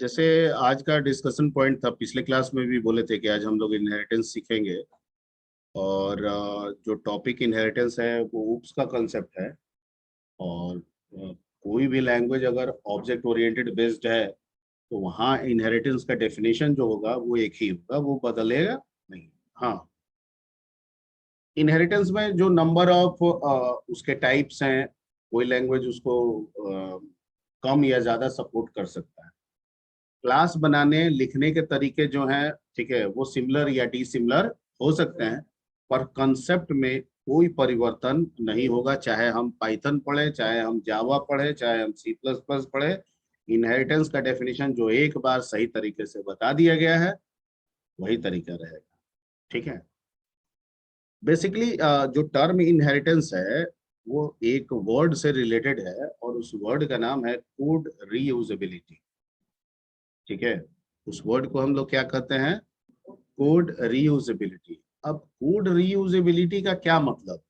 जैसे आज का डिस्कशन पॉइंट था, पिछले क्लास में भी बोले थे कि आज हम लोग इनहेरिटेंस सीखेंगे। और जो टॉपिक इनहेरिटेंस है वो ऊप्स का कंसेप्ट है। और कोई भी लैंग्वेज अगर ऑब्जेक्ट ओरिएंटेड बेस्ड है तो वहाँ इनहेरिटेंस का डेफिनेशन जो होगा वो एक ही होगा, वो बदलेगा नहीं। हाँ, इनहेरिटेंस में जो नंबर ऑफ उसके टाइप्स हैं, कोई लैंग्वेज उसको कम या ज्यादा सपोर्ट कर सकता है। क्लास बनाने लिखने के तरीके जो हैं, ठीक है, वो सिमिलर या डिसिमिलर हो सकते हैं, पर कंसेप्ट में कोई परिवर्तन नहीं होगा। चाहे हम पाइथन पढ़े, चाहे हम जावा पढ़े, चाहे हम सी प्लस प्लस पढ़े, इनहेरिटेंस का डेफिनेशन जो एक बार सही तरीके से बता दिया गया है वही तरीका रहेगा। ठीक है। बेसिकली जो टर्म इनहेरिटेंस है वो एक वर्ड से रिलेटेड है और उस वर्ड का नाम है कोड रीयूजेबिलिटी। ठीक है, उस वर्ड को हम लोग क्या कहते हैं? Code reusability. अब कोड रीयूजेबिलिटी का क्या मतलब?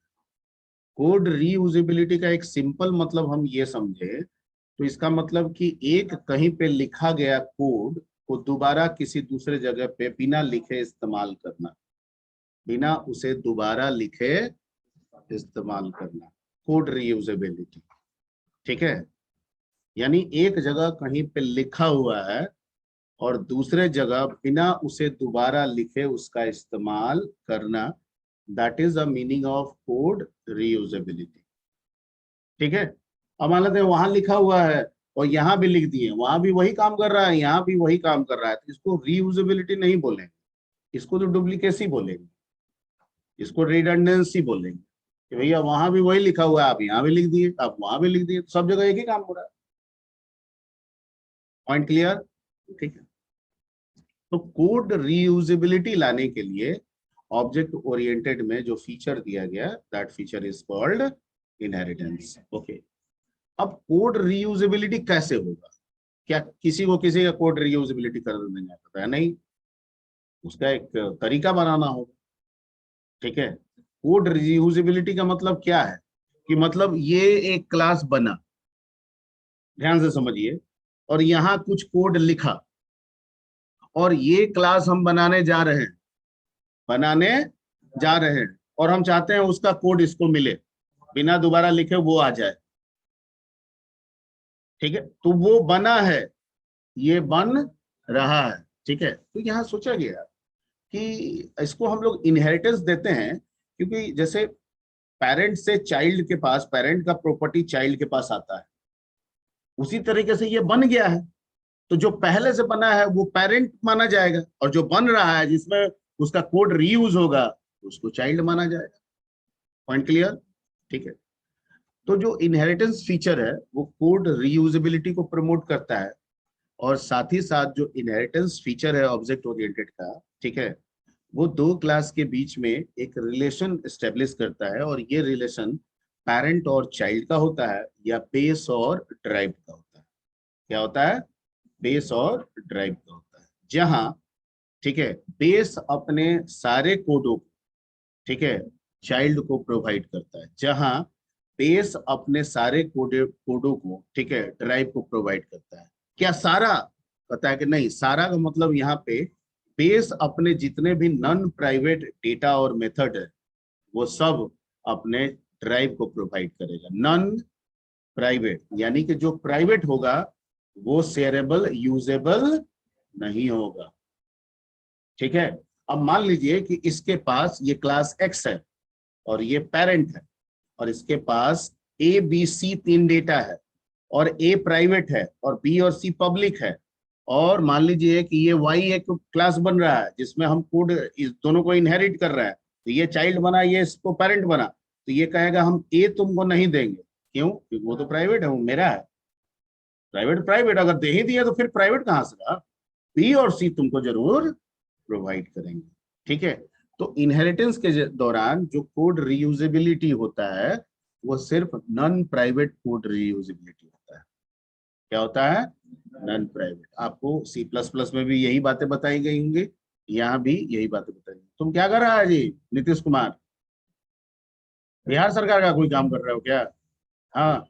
कोड रीयूजेबिलिटी का एक सिंपल मतलब हम ये समझे तो इसका मतलब कि एक कहीं पे लिखा गया कोड को दोबारा किसी दूसरे जगह पे बिना लिखे इस्तेमाल करना, बिना उसे दोबारा लिखे इस्तेमाल करना, कोड रीयूजेबिलिटी। ठीक है, यानी एक जगह कहीं पे लिखा हुआ है और दूसरे जगह बिना उसे दोबारा लिखे उसका इस्तेमाल करना, that is the meaning of code reusability. ठीक है। अब मान लेते हैं वहां लिखा हुआ है और यहाँ भी लिख दिए, वहां भी वही काम कर रहा है, यहाँ भी वही काम कर रहा है, तो इसको रीयूजेबिलिटी नहीं बोलेंगे, इसको तो डुप्लीकेसी बोलेंगे, इसको रिडंडेंसी बोलेंगे कि भैया वहां भी वही लिखा हुआ है, आप यहाँ भी लिख दिए, आप वहां भी लिख दिए, तो सब जगह एक ही काम हो रहा है। Point clear? ठीक है। तो कोड रीयूजेबिलिटी लाने के लिए ऑब्जेक्ट ओरिएंटेड में जो फीचर दिया गया, that feature is called inheritance. Okay. अब कोड रीयूजेबिलिटी कैसे होगा? क्या किसी को किसी का कोड रीयूजेबिलिटी कर देंगे? पता है नहीं, उसका एक तरीका बनाना होगा। ठीक है। कोड रीयूजेबिलिटी का मतलब क्या है कि मतलब ये एक क्लास बना, ध्यान से समझिए, और यहाँ कुछ कोड लिखा और ये क्लास हम बनाने जा रहे हैं और हम चाहते हैं उसका कोड इसको मिले, बिना दोबारा लिखे वो आ जाए। ठीक है, तो वो बना है, ये बन रहा है। ठीक है, तो यहाँ सोचा गया कि इसको हम लोग इनहेरिटेंस देते हैं क्योंकि जैसे पेरेंट से चाइल्ड के पास, पेरेंट का प्रॉपर्टी चाइल्ड के पास आता है, उसी तरीके से ये बन गया है, तो जो पहले से बना है वो पेरेंट माना जाएगा और जो बन रहा है जिसमें उसका कोड रीयूज होगा उसको चाइल्ड माना जाएगा। Point clear? ठीक है। तो जो इनहेरिटेंस फीचर है वो कोड रीयूजेबिलिटी को प्रमोट करता है और साथ ही साथ जो इनहेरिटेंस फीचर है ऑब्जेक्ट ओरिएंटेड का, ठीक है, वो दो क्लास के बीच में एक रिलेशन एस्टेब्लिश करता है और ये रिलेशन पेरेंट और चाइल्ड का होता है या बेस और ड्राइव का होता है। क्या होता है? बेस और ड्राइव का होता है। जहां, ठीक है, बेस अपने सारे कोडों को, ठीक है, चाइल्ड को प्रोवाइड करता है, जहां बेस अपने सारे कोडों को, ठीक है, ड्राइव को प्रोवाइड करता है। क्या सारा? पता है कि नहीं, सारा का मतलब यहाँ पे बेस अपने जितने भी नॉन प्राइवेट डेटा और मेथड है वो सब अपने ड्राइव को प्रोवाइड करेगा। नॉन प्राइवेट यानी कि जो प्राइवेट होगा वो शेयरेबल यूजेबल नहीं होगा। ठीक है। अब मान लीजिए कि इसके पास ये क्लास एक्स है और ये पेरेंट है और इसके पास ए बी सी तीन डेटा है और ए प्राइवेट है और बी और सी पब्लिक है, और मान लीजिए कि ये वाई एक क्लास बन रहा है जिसमें हम कोड इस दोनों को इनहेरिट कर रहे हैं, तो ये चाइल्ड बना, ये इसको पेरेंट बना, तो ये कहेगा हम ए तुमको नहीं देंगे। क्यों? क्योंकि वो तो प्राइवेट है, वो मेरा है। प्राइवेट प्राइवेट अगर दे ही दिया तो फिर प्राइवेट कहां से रहा? बी और सी तुमको जरूर प्रोवाइड करेंगे। ठीक है। तो इनहेरिटेंस के दौरान जो कोड रीयूजेबिलिटी होता है वो सिर्फ नॉन प्राइवेट कोड रीयूजेबिलिटी होता है। क्या होता है? Non private. आपको सी प्लस प्लस में भी यही बातें बताई गई होंगी, यहाँ भी यही बातें बताई गई। तुम क्या कर रहा है जी? नीतीश कुमार बिहार सरकार का कोई काम कर रहे हो क्या? हाँ।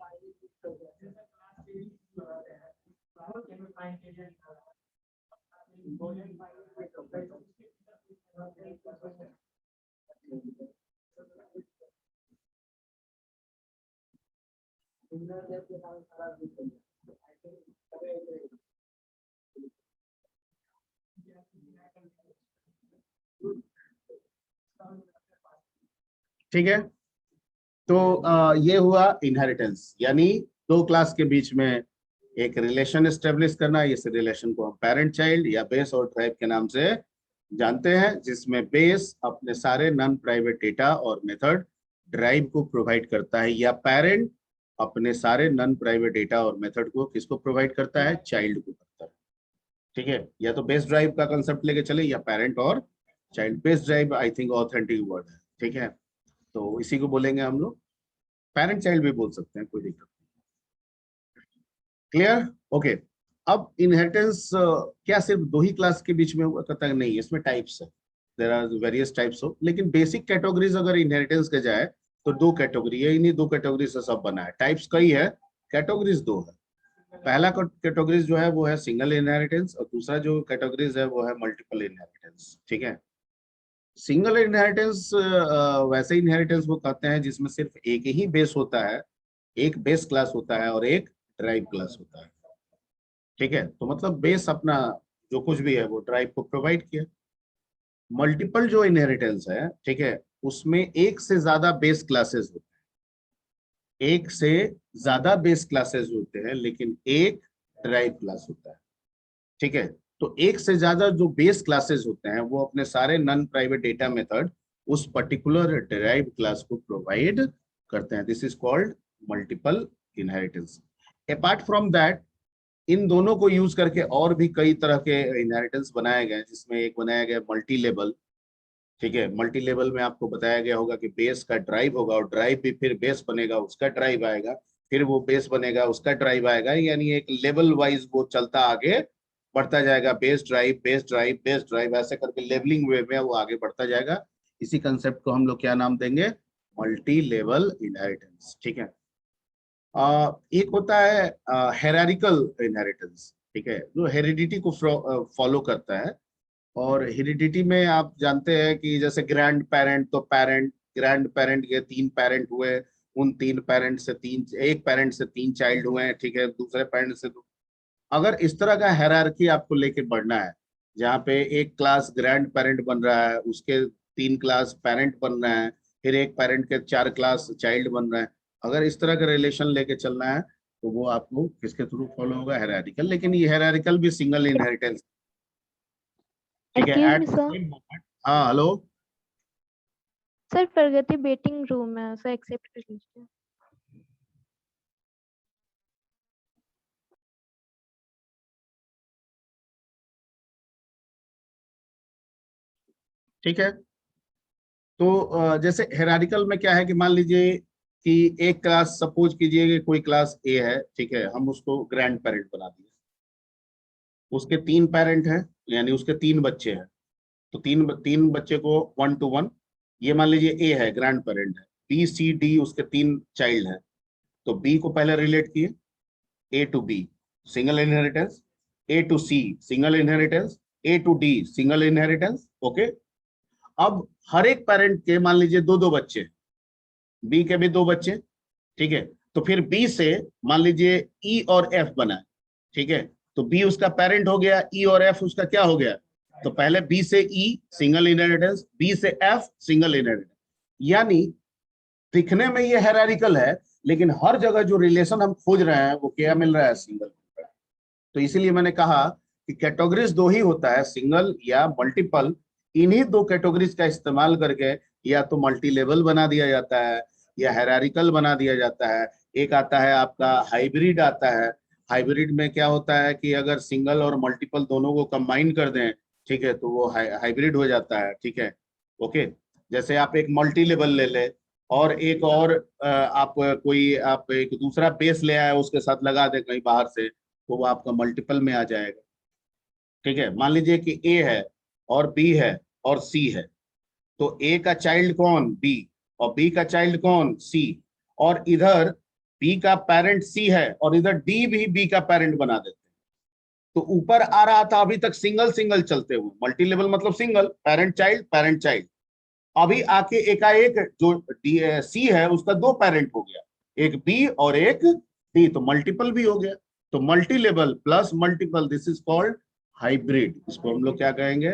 ठीक है। तो ये हुआ इनहेरिटेंस, यानी दो क्लास के बीच में एक रिलेशन एस्टेब्लिश करना। इस रिलेशन को हम पेरेंट चाइल्ड या बेस और ट्राइब के नाम से जानते हैं, जिसमें बेस अपने सारे नॉन प्राइवेट डेटा और मेथड ड्राइव को प्रोवाइड करता है, या पेरेंट अपने सारे नॉन प्राइवेट डेटा और मेथड को किसको प्रोवाइड करता है, चाइल्ड को करता है। ठीक है, या तो बेस ड्राइव का कंसेप्ट लेके चले या पेरेंट और child. Base drive I think authentic word है, ठीक है, तो इसी को बोलेंगे हम लोग। पेरेंट चाइल्ड भी बोल सकते हैं, कोई दिक्कत नहीं। क्लियर? ओके। अब इनहेरिटेंस क्या सिर्फ दो ही क्लास के बीच में हुआ, कहता है नहीं, इसमें टाइप्स है, देयर आर वेरियस टाइप्स हो, लेकिन बेसिक कैटेगरीज अगर इनहेरिटेंस के जाए तो दो कैटेगरी है, इन्हीं दो कैटेगरी से सब बना है। टाइप्स कई है, कैटेगरीज दो है। पहला कैटेगरीज जो है वो है सिंगल इनहेरिटेंस, और दूसरा जो कैटेगरीज है वो है मल्टीपल इनहेरिटेंस। ठीक है, सिंगल इनहेरिटेंस वैसे इनहेरिटेंस वो कहते हैं जिसमें सिर्फ एक ही बेस होता है, एक बेस क्लास होता है और एक ड्राइव क्लास होता है। ठीक है, तो मतलब बेस अपना जो कुछ भी है वो ड्राइव को प्रोवाइड किया। मल्टीपल जो इनहेरिटेंस है, ठीक है, उसमें एक से ज्यादा बेस क्लासेस होते हैं, एक से ज्यादा बेस क्लासेस होते हैं, लेकिन एक ड्राइव क्लास होता है। ठीक है, तो एक से ज्यादा जो बेस क्लासेस होते हैं वो अपने सारे नॉन प्राइवेट डेटा मेथड उस पर्टिकुलर डिराइव्ड क्लास को प्रोवाइड करते हैं। This is called multiple inheritance. Apart from that, इन दोनों को यूज करके और भी कई तरह के इनहेरिटेंस बनाए गए, जिसमें एक बनाया गया मल्टी लेवल। ठीक है, मल्टी लेवल में आपको बताया गया होगा कि बेस का ड्राइव होगा और ड्राइव भी फिर बेस बनेगा, उसका ड्राइव आएगा, फिर वो बेस बनेगा, उसका ड्राइव आएगा, यानी एक लेवल वाइज वो चलता आगे बढ़ता जाएगा। Base drive, base drive, base drive, ऐसे करके लेवलिंग वे में वो आगे बढ़ता जाएगा। इसी कंसेप्ट को हम लोग क्या नाम देंगे, मल्टी लेवल इनहेरिटेंस। ठीक है, एक होता है हेरारिकल इनहेरिटेंस। ठीक है, जो हेरिडिटी को फॉलो करता है। और हेरिडिटी में आप जानते हैं कि जैसे ग्रैंड पेरेंट, तो पेरेंट, ग्रैंड पेरेंट के तीन पेरेंट हुए, उन तीन पेरेंट से तीन, एक पेरेंट से तीन चाइल्ड हुए हैं। ठीक है, दूसरे पेरेंट से दो। अगर इस तरह का हायरार्की आपको लेके बढ़ना है, जहाँ पे एक क्लास ग्रैंड पेरेंट बन रहा है, उसके तीन क्लास पेरेंट बन रहे हैं, फिर एक पेरेंट के चार क्लास चाइल्ड बन रहे हैं, अगर इस तरह का रिलेशन लेके चलना है तो वो आपको किसके थ्रू फॉलो होगा, हेरारिकल। लेकिन ये हेरारिकल भी सिंगल इनहेरिटेंस। ठीक है, excuse at me the sir, same moment. हाँ, हेलो। सर प्रगति वेटिंग रूम है, सर एक्सेप्ट कर लीजिए। ठीक है, तो जैसे हेरारिकल में क्या है कि मान लीजिए कि एक क्लास, सपोज कीजिए कि कोई क्लास ए है, ठीक है, हम उसको ग्रैंड पेरेंट बना दिए, उसके तीन पेरेंट हैं, यानी उसके तीन बच्चे हैं, तो तीन तीन बच्चे को वन टू वन, ये मान लीजिए ए है, ग्रैंड पेरेंट है, बी सी डी उसके तीन चाइल्ड हैं, तो बी को पहले रिलेट किए, A to B single inheritance, A to C single inheritance, A to D single inheritance. Okay, अब हर एक पेरेंट के मान लीजिए दो दो बच्चे, बी के भी दो बच्चे। ठीक है, तो फिर बी से मान लीजिए ई और एफ बना है। ठीक है, तो बी उसका पेरेंट हो गया, ई और एफ उसका क्या हो गया, तो पहले बी से ई सिंगल इनहेरिटेंस, बी से एफ सिंगल इनहेरिटेंस। यानी दिखने में ये हेरारिकल है, लेकिन हर जगह जो रिलेशन हम खोज रहे हैं वो क्या मिल रहा है, सिंगल। तो इसीलिए मैंने कहा कि कैटेगरीज दो ही होता है, सिंगल या मल्टीपल। इन्हीं दो कैटेगरीज का इस्तेमाल करके या तो मल्टी लेवल बना दिया जाता है या हेरारिकल बना दिया जाता है। एक आता है आपका हाइब्रिड आता है। हाइब्रिड में क्या होता है कि अगर सिंगल और मल्टीपल दोनों को कंबाइन कर दें, ठीक है, तो वो हाइब्रिड हो जाता है। ठीक है, ओके। जैसे आप एक मल्टी लेवल ले ले और एक और आप कोई, आप एक दूसरा बेस ले आए उसके साथ लगा दे कहीं बाहर से, तो वो आपका मल्टीपल में आ जाएगा। ठीक है, मान लीजिए कि ए है और बी है और सी है, तो ए का चाइल्ड कौन, बी, और बी का चाइल्ड कौन, सी, और इधर बी का पेरेंट सी है और इधर डी भी बी का पेरेंट बना देते हैं। तो ऊपर आ रहा था अभी तक सिंगल सिंगल चलते हुए, मल्टी लेवल मतलब single, parent child parent child. अभी आके एकाएक जो सी है उसका दो पेरेंट हो गया, एक बी और एक डी, तो मल्टीपल भी हो गया। तो multi level plus multiple, this is called hybrid. इसको हम लोग क्या कहेंगे?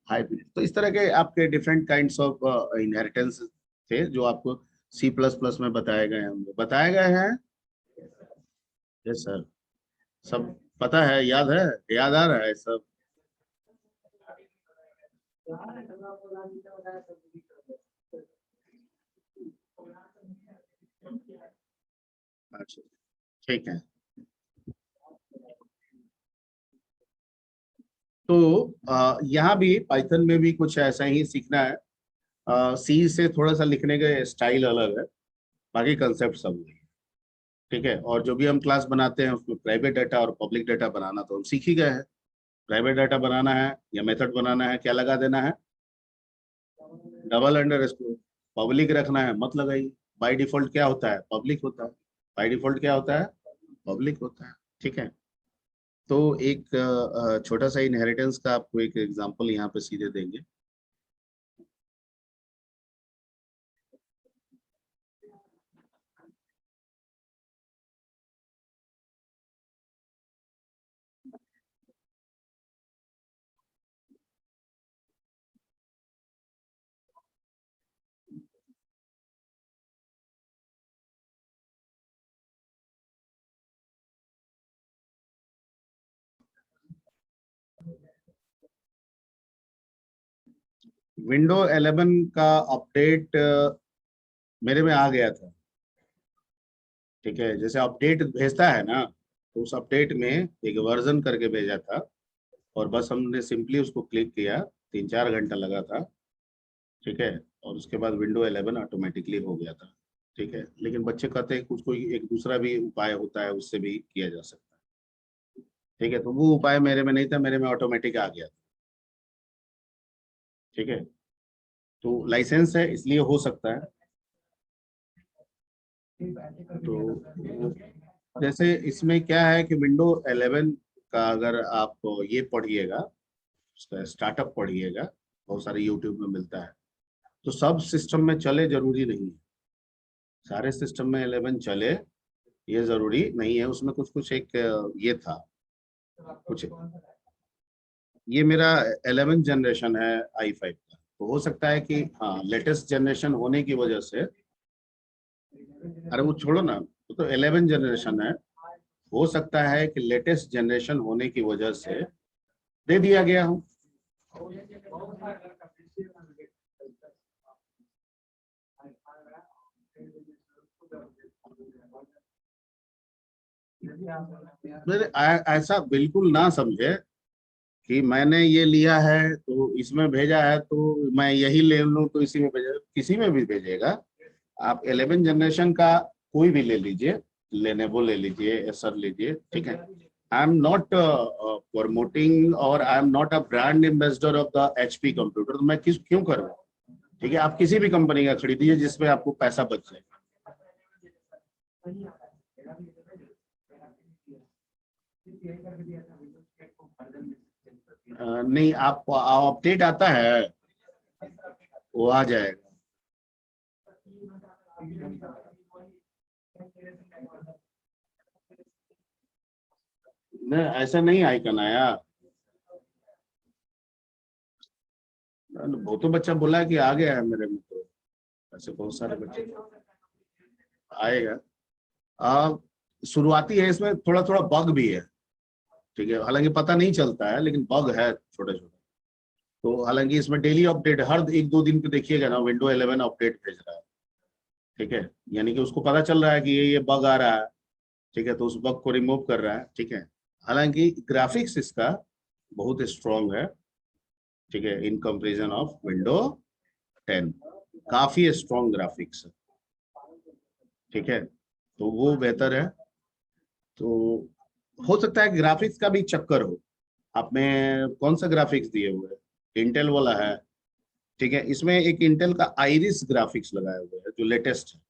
हाइब्रिड। तो इस तरह के आपके डिफरेंट काइंड्स ऑफ इनहेरिटेंस थे जो आपको C++ में बताए गए हैं, बताए गए हैं। यस सर, सब पता है, याद है, याद आ रहा है सब। अच्छा, ठीक है। तो यहाँ भी पाइथन में भी कुछ ऐसा ही सीखना है। सी से थोड़ा सा लिखने का स्टाइल अलग है, बाकी कंसेप्ट सब वही है। ठीक है, और जो भी हम क्लास बनाते हैं उसमें प्राइवेट डाटा और पब्लिक डाटा बनाना तो हम सीख ही गए हैं। प्राइवेट डाटा बनाना है या मेथड बनाना है, क्या लगा देना है? Double underscore. पब्लिक रखना है मत लगाइए, बाय डिफॉल्ट क्या होता है? पब्लिक होता है। बाय डिफॉल्ट क्या होता है? पब्लिक होता है। ठीक है। तो एक छोटा सा इनहेरिटेंस का आपको एक एग्जांपल यहाँ पे सीधे देंगे। विंडो 11 का अपडेट मेरे में आ गया था। ठीक है, जैसे अपडेट भेजता है ना, तो उस अपडेट में एक वर्जन करके भेजा था, और बस हमने सिंपली उसको क्लिक किया, 3-4 घंटा लगा था। ठीक है, और उसके बाद विंडो 11 ऑटोमेटिकली हो गया था। ठीक है, लेकिन बच्चे कहते हैं कुछ कोई एक दूसरा भी उपाय होता है, उससे भी किया जा सकता है। ठीक है, तो वो उपाय मेरे में नहीं था, मेरे में ऑटोमेटिक आ गया था। ठीक है, तो लाइसेंस है इसलिए हो सकता है। तो जैसे इसमें क्या है कि विंडो 11 का अगर आप ये पढ़िएगा, उसका स्टार्टअप पढ़िएगा, बहुत सारे यूट्यूब में मिलता है। तो सब सिस्टम में चले जरूरी नहीं है, सारे सिस्टम में 11 चले ये जरूरी नहीं है। उसमें कुछ कुछ एक ये था कुछ। ये मेरा 11 जनरेशन है i5 का, तो हो सकता है कि हाँ लेटेस्ट जनरेशन होने की वजह से, अरे वो छोड़ो ना, वो तो 11 जनरेशन है, हो सकता है कि लेटेस्ट जनरेशन होने की वजह से दे दिया गया हो। मेरे ऐसा बिल्कुल ना समझे कि मैंने ये लिया है तो इसमें भेजा है तो मैं यही ले लूं तो इसी में भेजा, किसी में भी भेजेगा। आप 11 जनरेशन का कोई भी ले लीजिए, लेनेवो ले लीजिए, एसर लीजिए। ठीक है, आई एम नॉट प्रमोटिंग और I am not a brand ambassador of the HP computer, तो मैं किस क्यों करूँ? ठीक है, आप किसी भी कंपनी का खरीदिए जिसमें आपको पैसा बच जाए। नहीं, आप अपडेट आता है, वो आ जाएगा। नहीं, ऐसा नहीं आइकन आया। वो तो बच्चा बोला कि आ गया है मेरे में, तो ऐसे बहुत सारे बच्चे आएगा। आ, शुरुआती है, इसमें थोड़ा थोड़ा बग भी है। ठीक है, हालांकि पता नहीं चलता है लेकिन बग है छोटे छोटे। तो हालांकि इसमें डेली अपडेट हर 1-2 दिन पे देखिएगा ना, विंडो 11 अपडेट भेज रहा है। ठीक है, यानी कि उसको पता चल रहा है कि ये बग आ रहा है। ठीक है, तो उस बग को रिमूव कर रहा है। ठीक है, हालांकि ग्राफिक्स इसका बहुत स्ट्रांग है। ठीक है, इन कंपेरिजन ऑफ विंडो 10 काफी स्ट्रांग ग्राफिक्स है। ठीक है, तो वो बेहतर है। तो हो सकता है ग्राफिक्स का भी चक्कर हो। आपने कौन सा ग्राफिक्स दिए हुए है? इंटेल वाला है। ठीक है, इसमें एक इंटेल का आइरिस ग्राफिक्स लगाया हुआ है जो लेटेस्ट है।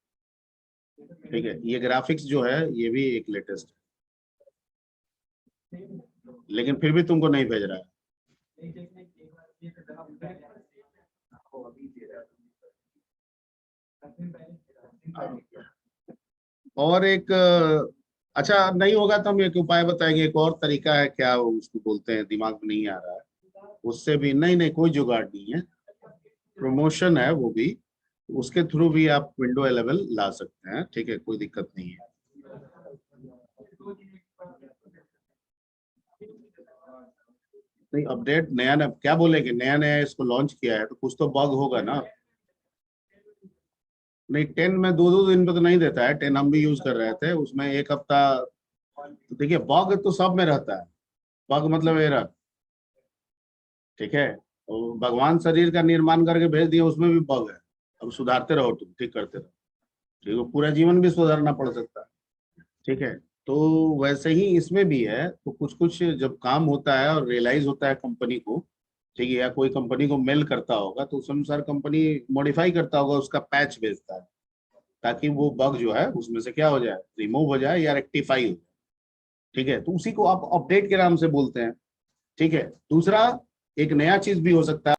ठीक है, ये ग्राफिक्स जो है ये भी एक लेटेस्ट है। लेकिन फिर भी तुमको नहीं भेज रहा है। और एक अच्छा नहीं होगा तो हम एक उपाय बताएंगे, एक और तरीका है, क्या उसको बोलते हैं, दिमाग में नहीं आ रहा है। उससे भी नहीं, नहीं कोई जुगाड़ नहीं है, प्रमोशन है वो भी, उसके थ्रू भी आप विंडो 11 ला सकते हैं, ठीक है, कोई दिक्कत नहीं है। नहीं अपडेट नया नया क्या बोलेंगे, नया नया इसको लॉन्च किया है तो कुछ तो बग होगा ना। नहीं 10 में 2-2 दिन पे तो नहीं देता है, 10 हम भी यूज कर रहे थे, उसमें एक हफ्ता। तो देखिए बग तो सब में रहता है, बग मतलब एरर, ठीक है। तो भगवान शरीर का निर्माण करके भेज दिया, उसमें भी बग है, अब सुधारते रहो, तुम ठीक करते रहो, ठीक है, पूरा जीवन भी सुधारना पड़ सकता है, ठीक है। तो वैसे ही इसमें भी है, तो कुछ कुछ जब काम होता है और रियलाइज होता है कंपनी को, ठीक है, या कोई कंपनी को मेल करता होगा तो उस अनुसार कंपनी मॉडिफाई करता होगा, उसका पैच भेजता है, ताकि वो बग जो है उसमें से क्या हो जाए, रिमूव हो जाए या रेक्टिफाई हो जाए, ठीक है। तो उसी को आप अपडेट के नाम से बोलते हैं, ठीक है। दूसरा एक नया चीज भी हो सकता है।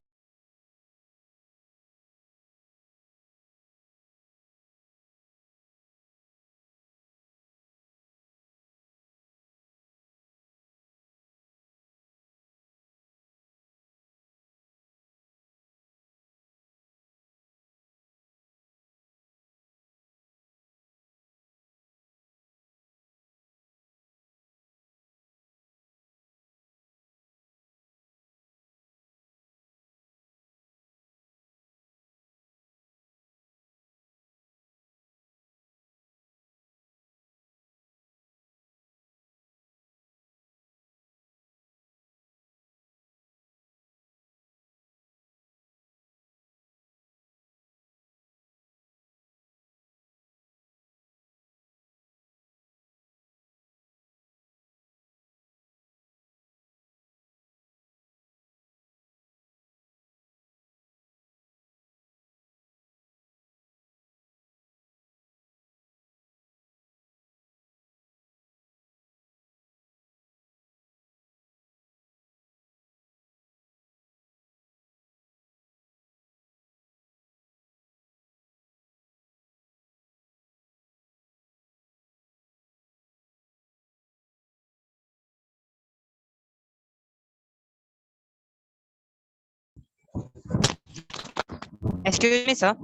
Excuse me, sir.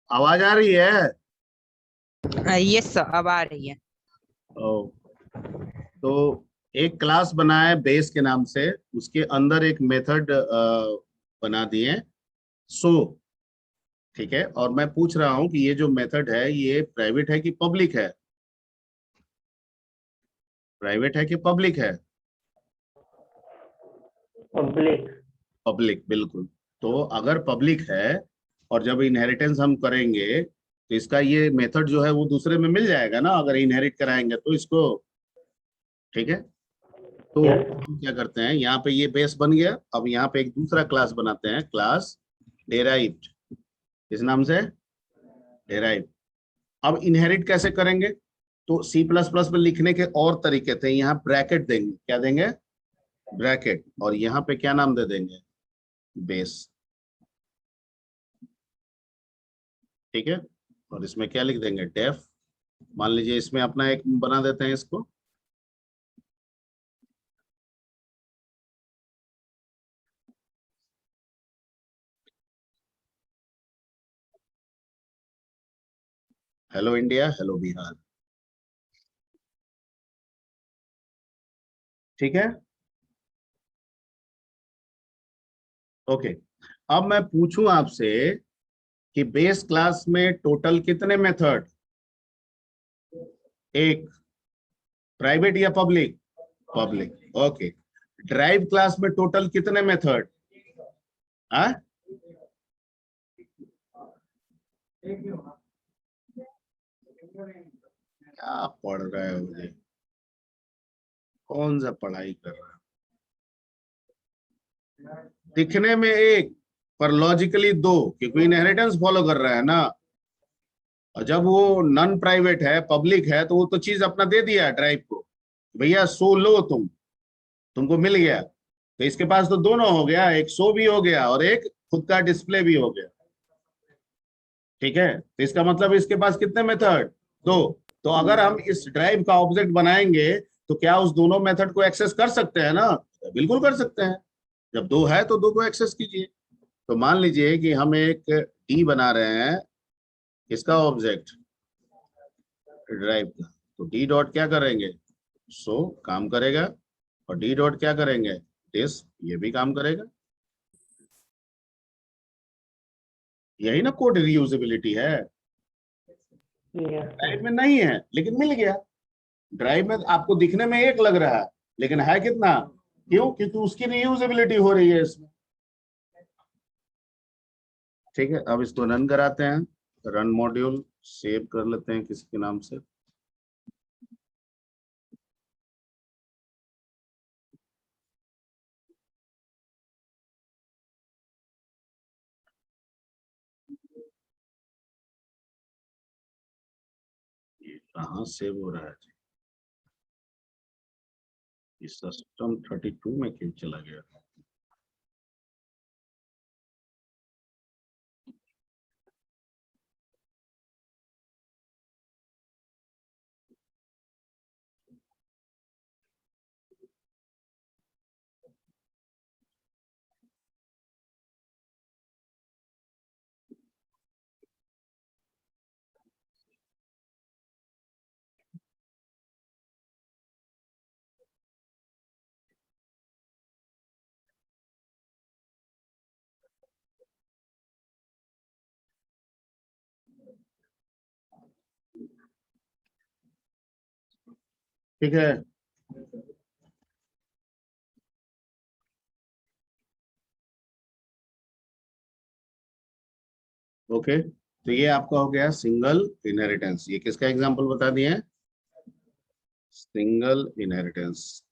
आवाज आ रही है? Yes, sir. अब आ रही है। ओ, तो एक क्लास बना है बेस के नाम से, उसके अंदर एक मेथड बना दिए, सो, ठीक है। और मैं पूछ रहा हूं कि ये जो मेथड है ये प्राइवेट है कि पब्लिक है, प्राइवेट है कि पब्लिक है? पब्लिक। पब्लिक, बिल्कुल। तो अगर पब्लिक है और जब इनहेरिटेंस हम करेंगे तो इसका ये मेथड जो है वो दूसरे में मिल जाएगा ना, अगर इनहेरिट कराएंगे तो इसको, ठीक है। तो यस। हम क्या करते हैं, यहाँ पे ये बेस बन गया, अब यहाँ पे एक दूसरा क्लास बनाते हैं, क्लास डेराइव्ड, इस नाम से डेराइव। अब इनहेरिट कैसे करेंगे, तो सी प्लस प्लस में लिखने के और तरीके थे, यहाँ ब्रैकेट देंगे, क्या देंगे, ब्रैकेट, और यहाँ पे क्या नाम दे देंगे, बेस, ठीक है। और इसमें क्या लिख देंगे, डेफ। मान लीजिए इसमें अपना एक बना देते हैं इसको, हेलो इंडिया, हेलो बिहार, ठीक है, ओके। अब मैं पूछूं आपसे कि बेस क्लास में टोटल कितने मेथड, एक, प्राइवेट या public? Public. Okay, drive class में टोटल कितने मेथड? हाँ, क्या पढ़ रहा है मुझे, कौन सा पढ़ाई कर रहा है? दिखने में एक पर लॉजिकली दो, क्योंकि इनहेरिटेंस फॉलो कर रहा है ना। और जब वो नॉन प्राइवेट है, पब्लिक है, तो वो तो चीज अपना दे दिया ड्राइव को, भैया सो लो, तुमको मिल गया। तो इसके पास तो दोनों हो गया, एक सो भी हो गया और एक खुद का डिस्प्ले भी हो गया। ठीक है, तो इसका मतलब इसके पास कितने मेथड? दो। तो अगर हम इस ड्राइव का ऑब्जेक्ट बनाएंगे तो क्या उस दोनों मेथड को एक्सेस कर सकते हैं ना? बिल्कुल कर सकते हैं। जब दो है तो दो को एक्सेस कीजिए। तो मान लीजिए कि हम एक डी बना रहे हैं, इसका ऑब्जेक्ट ड्राइव का। तो डी डॉट क्या करेंगे? सो काम करेगा। और डी डॉट क्या करेंगे? दिस, ये भी काम करेगा। यही ना कोड रियूजेबिलिटी है। ड्राइव में नहीं है लेकिन मिल गया। ड्राइव में आपको दिखने में एक लग रहा है लेकिन है कितना? क्यों? क्योंकि उसकी रियूजेबिलिटी हो रही है इसमें। ठीक है, अब इसको रन कराते हैं। रन मॉड्यूल सेव कर लेते हैं किसी के नाम से। ये कहाँ सेव हो रहा है? इस सिस्टम 32 में क्यों चला गया? ठीक है, ओके। तो ये आपका हो गया सिंगल इनहेरिटेंस। ये किसका एग्जांपल बता दिए? Single inheritance.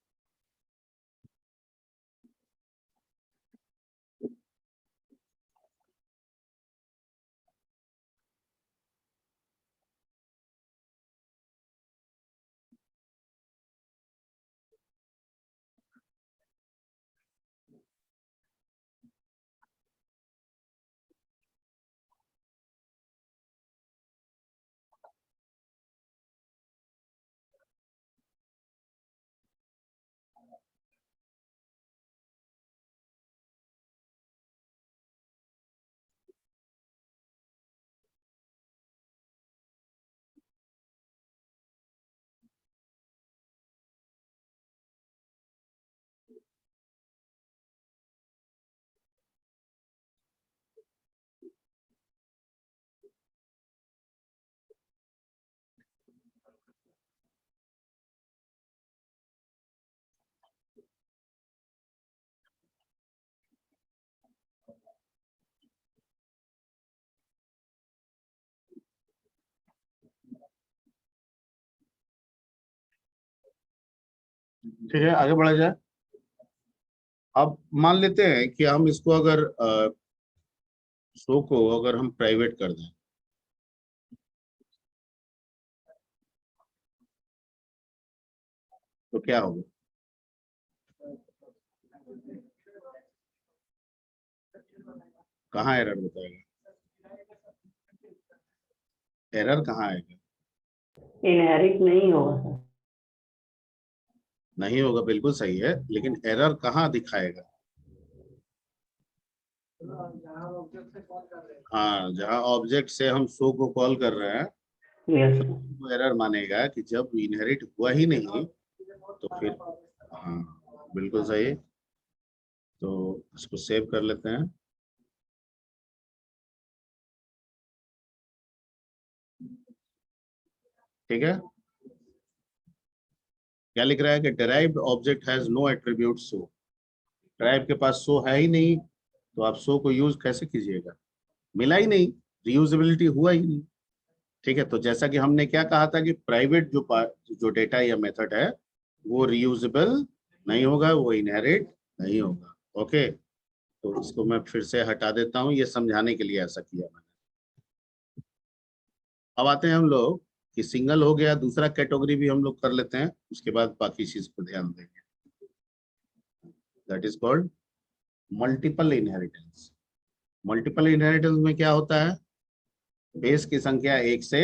ठीक है, आगे बढ़ा जाए। अब मान लेते हैं कि हम इसको अगर शो को अगर हम प्राइवेट कर दें तो क्या होगा? कहाँ एरर बताएगा? एरर कहाँ आएगा? इनहेरिट नहीं होगा सर। नहीं होगा, बिल्कुल सही है, लेकिन एरर कहाँ दिखाएगा? हाँ, जहाँ ऑब्जेक्ट से हम शो को कॉल कर रहे हैं यस वो एरर मानेगा कि जब इनहेरिट हुआ ही नहीं तो फिर। हाँ, बिल्कुल सही। तो इसको सेव कर लेते हैं। ठीक है, क्या लिख रहा है कि derived object has no attribute so. Derive के पास सो है ही नहीं, तो आप सो को यूज कैसे कीजिएगा, मिला ही नहीं, रीयूजेबिलिटी हुआ ही नहीं। ठीक है, तो जैसा कि हमने क्या कहा था कि प्राइवेट जो डेटा या मेथड है वो रीयूजेबल नहीं होगा, वो इनहेरिट नहीं होगा। ओके, तो इसको मैं फिर से हटा देता हूं, ये समझाने के लिए ऐसा किया मैंने। अब आते हैं हम लोग कि सिंगल हो गया, दूसरा कैटेगरी भी हम लोग कर लेते हैं, उसके बाद बाकी चीज पर ध्यान देंगे। That is called multiple inheritance. Multiple inheritance में क्या होता है, बेस की संख्या एक से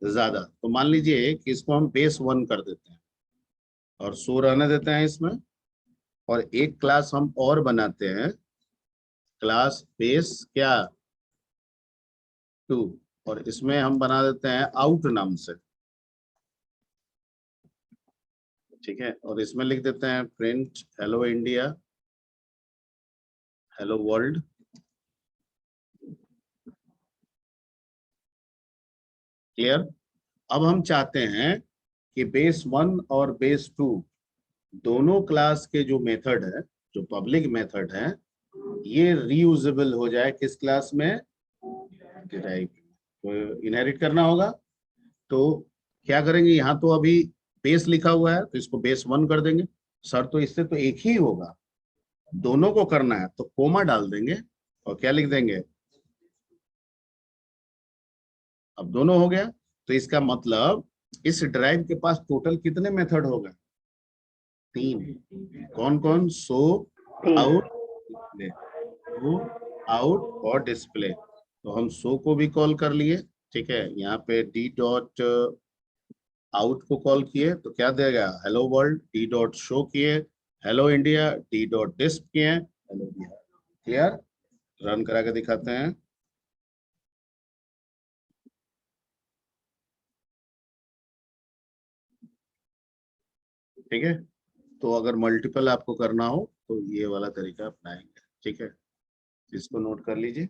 ज्यादा। तो मान लीजिए कि इसको हम बेस 1 कर देते हैं और 100 रहने देते हैं इसमें, और एक क्लास हम और बनाते हैं, क्लास बेस क्या 2, और इसमें हम बना देते हैं आउट नाम से। ठीक है, और इसमें लिख देते हैं print hello India, hello world. Clear. अब हम चाहते हैं कि बेस 1 और बेस 2 दोनों क्लास के जो मेथड है, जो पब्लिक मेथड है, ये रीयूजेबल हो जाए किस क्लास में, डिराइव। तो इनहेरिट करना होगा, तो क्या करेंगे, यहाँ तो अभी बेस लिखा हुआ है तो इसको बेस 1 कर देंगे। सर तो इससे तो एक ही होगा, दोनों को करना है तो कोमा डाल देंगे और क्या लिख देंगे, अब दोनों हो गया। तो इसका मतलब इस ड्राइव के पास टोटल कितने मेथड हो गए, 3। कौन कौन, सो, आउट, डिस्प्ले। सो, आउट और डिस्प्ले। तो हम सो को भी कॉल कर लिए। ठीक है, यहाँ पे डी डॉट आउट को कॉल किए तो क्या देगा, hello world. D dot show किए, हेलो इंडिया। डी डॉट डिस्प किए, हेलो बिहार। क्लियर। रन करा के दिखाते हैं। ठीक है, तो अगर मल्टीपल आपको करना हो तो ये वाला तरीका अपनाएंगे। ठीक है, इसको नोट कर लीजिए।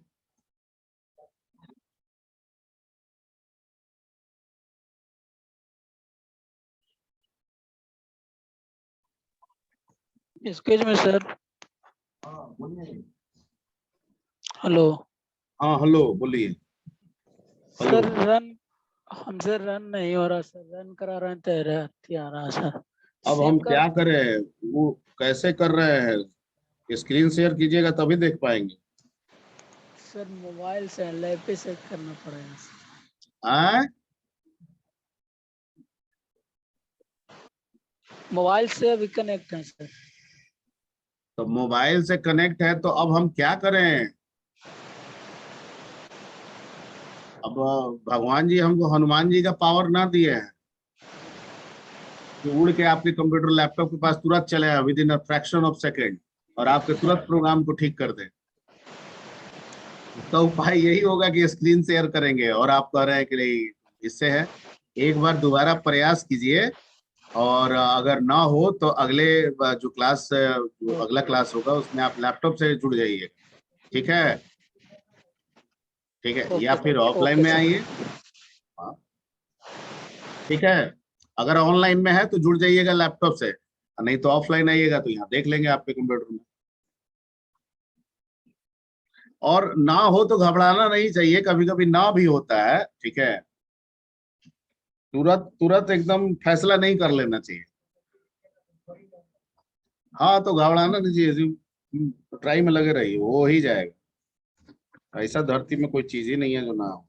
Excuse me sir. हेलो हाँ हेलो, बोलिए। हेलो। सर, रन हमसे रन नहीं हो रहा सर, रन करा रहे हैं तो एरर आ रहा है सर। अब हम सेव कर क्या करें, वो कैसे कर रहे हैं, स्क्रीन शेयर कीजिएगा तभी देख पाएंगे। सर, मोबाइल से लैप पे सेट करना पड़ेगा सर। आए, मोबाइल से अभी कनेक्ट है सर। तो मोबाइल से कनेक्ट है तो अब हम क्या करें। अब भगवान जी हमको हनुमान जी का पावर ना दिए हैं कि उड़ के आपके कंप्यूटर लैपटॉप के पास तुरंत चले आए with in a fraction of second और आपके तुरंत प्रोग्राम को ठीक कर दें। इसका उपाय यही होगा कि स्क्रीन शेयर करेंगे, और आप कह रहे हैं कि नहीं, इससे है एक बार दोबारा प्रयास कीजिए, और अगर ना हो तो अगले जो क्लास, जो अगला क्लास होगा उसमें आप लैपटॉप से जुड़ जाइए। ठीक है, ठीक है, या ओके फिर ऑफलाइन ओके में सर। आइए। हाँ, ठीक है, अगर ऑनलाइन में है तो जुड़ जाइएगा लैपटॉप से, नहीं तो ऑफलाइन आइएगा तो यहाँ देख लेंगे आपके कंप्यूटर में। और ना हो तो घबराना नहीं चाहिए, कभी कभी ना भी होता है। ठीक है, तुरंत तुरंत एकदम फैसला नहीं कर लेना चाहिए। हाँ, तो घबराना नहीं चाहिए, ट्राई में लगे रहिए, वो ही जाएगा। ऐसा धरती में कोई चीज ही नहीं है जो ना हो।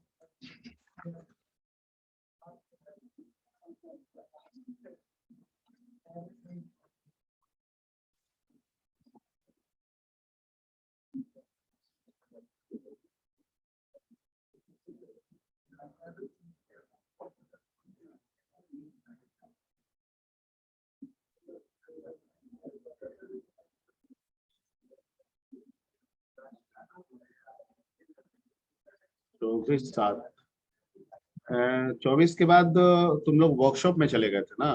तो फिर 24 के बाद तुम लोग वर्कशॉप में चले गए थे ना।